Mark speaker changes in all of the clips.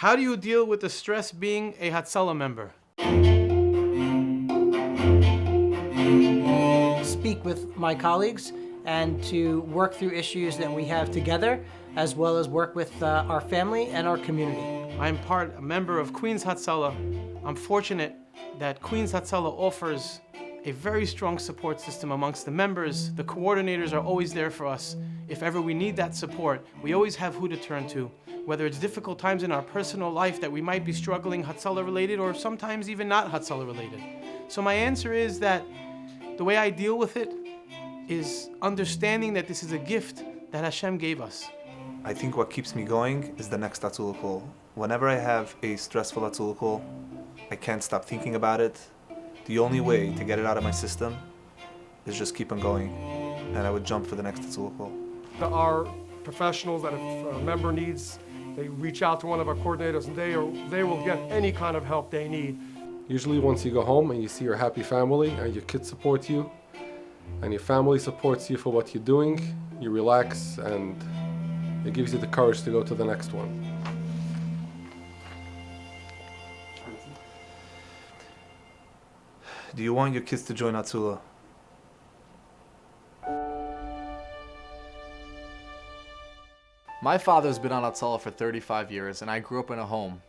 Speaker 1: How do you deal with the stress being a Hatzalah member?
Speaker 2: Speak with my colleagues and to work through issues that we have together, as well as work with our family and our community.
Speaker 1: I'm a member of Queens Hatzalah. I'm fortunate that Queens Hatzalah offers a very strong support system amongst the members. The coordinators are always there for us. If ever we need that support, we always have who to turn to. Whether it's difficult times in our personal life that we might be struggling Hatzalah related, or sometimes even not Hatzalah related. So my answer is that the way I deal with it is understanding that this is a gift that Hashem gave us.
Speaker 3: I think what keeps me going is the next Hatzalah call. Whenever I have a stressful Hatzalah call, I can't stop thinking about it. The only way to get it out of my system is just keep on going, and I would jump for the next Hatzalah call.
Speaker 4: Our professionals, that if a member needs, they reach out to one of our coordinators and they will get any kind of help they need.
Speaker 5: Usually once you go home and you see your happy family and your kids support you and your family supports you for what you're doing, you relax and it gives you the courage to go to the next one.
Speaker 3: Do you want your kids to join Hatzalah?
Speaker 6: My father's been on Hatzalah for 35 years, and I grew up in a home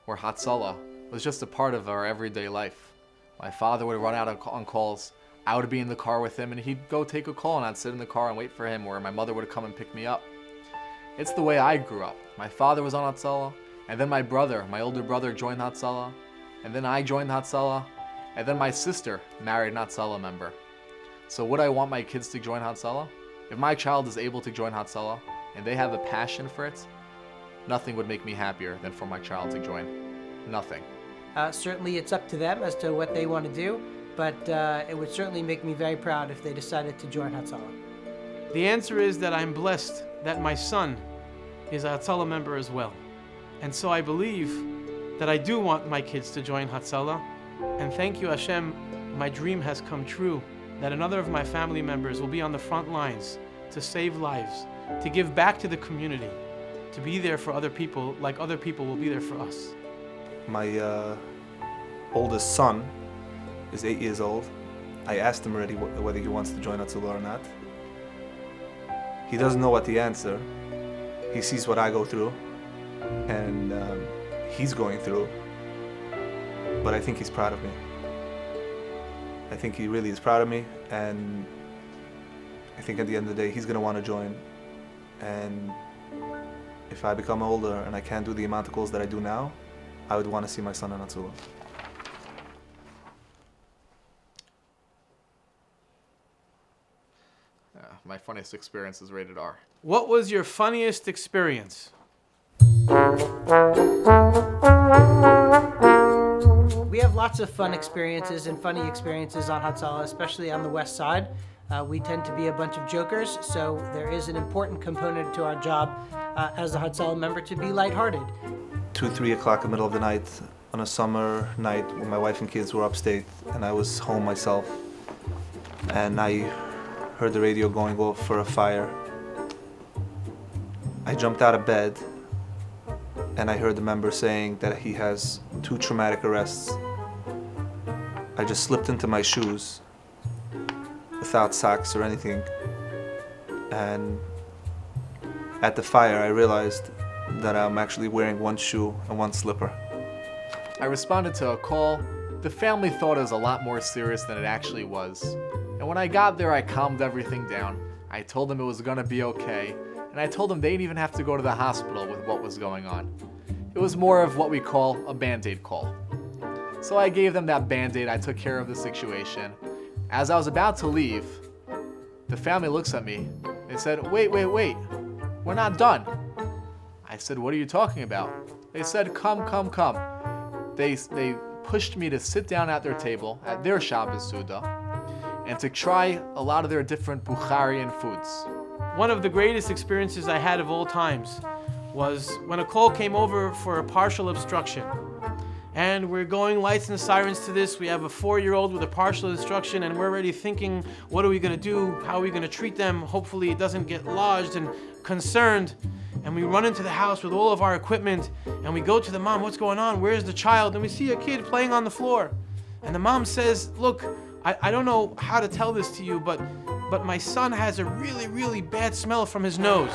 Speaker 6: where Hatzalah was just a part of our everyday life. My father would run out on calls, I would be in the car with him, and he'd go take a call, and I'd sit in the car and wait for him, or my mother would come and pick me up. It's the way I grew up. My father was on Hatzalah, and then my older brother joined Hatzalah, and then I joined Hatzalah, and then my sister married an Hatzalah member. So would I want my kids to join Hatzalah? If my child is able to join Hatzalah, and they have a passion for it, nothing would make me happier than for my child to join. Nothing.
Speaker 2: Certainly it's up to them as to what they want to do, but it would certainly make me very proud if they decided to join Hatzalah.
Speaker 1: The answer is that I'm blessed that my son is a Hatzalah member as well. And so I believe that I do want my kids to join Hatzalah. And thank you, Hashem, my dream has come true, that another of my family members will be on the front lines to save lives, to give back to the community, to be there for other people like other people will be there for us.
Speaker 3: My oldest son is 8 years old. I asked him already whether he wants to join Hatzalah or not. He doesn't know what the answer. He sees what I go through, and he's going through, but I think he's proud of me. I think he really is proud of me, and I think at the end of the day he's going to want to join. And if I become older and I can't do the amount of calls that I do now, I would want to see my son in Hatzalah.
Speaker 6: My funniest experience is rated R.
Speaker 1: What was your funniest experience?
Speaker 2: We have lots of fun experiences and funny experiences on Hatzalah, especially on the west side. We tend to be a bunch of jokers, so there is an important component to our job as a Hatzalah member to be lighthearted.
Speaker 3: 2, 3 o'clock in the middle of the night on a summer night when my wife and kids were upstate and I was home myself, and I heard the radio going off for a fire. I jumped out of bed and I heard the member saying that he has 2 traumatic arrests. I just slipped into my shoes without socks or anything, and at the fire I realized that I'm actually wearing 1 shoe and 1 slipper.
Speaker 6: I responded to a call. The family thought it was a lot more serious than it actually was. And when I got there, I calmed everything down. I told them it was gonna be okay, and I told them they didn't even have to go to the hospital with what was going on. It was more of what we call a Band-Aid call. So I gave them that Band-Aid, I took care of the situation. As I was about to leave, the family looks at me. They said, wait, we're not done. I said, what are you talking about? They said, come. They pushed me to sit down at their table, at their Shabbos Suda, and to try a lot of their different Bukharian foods.
Speaker 1: One of the greatest experiences I had of all times was when a call came over for a partial obstruction. And we're going lights and sirens to this. We have a 4-year-old with a partial obstruction, and we're already thinking, what are we going to do? How are we going to treat them? Hopefully it doesn't get lodged, and concerned. and we run into the house with all of our equipment, and we go to the mom, what's going on? Where's the child? And we see a kid playing on the floor. And the mom says, look, I don't know how to tell this to you, but my son has a really, really bad smell from his nose.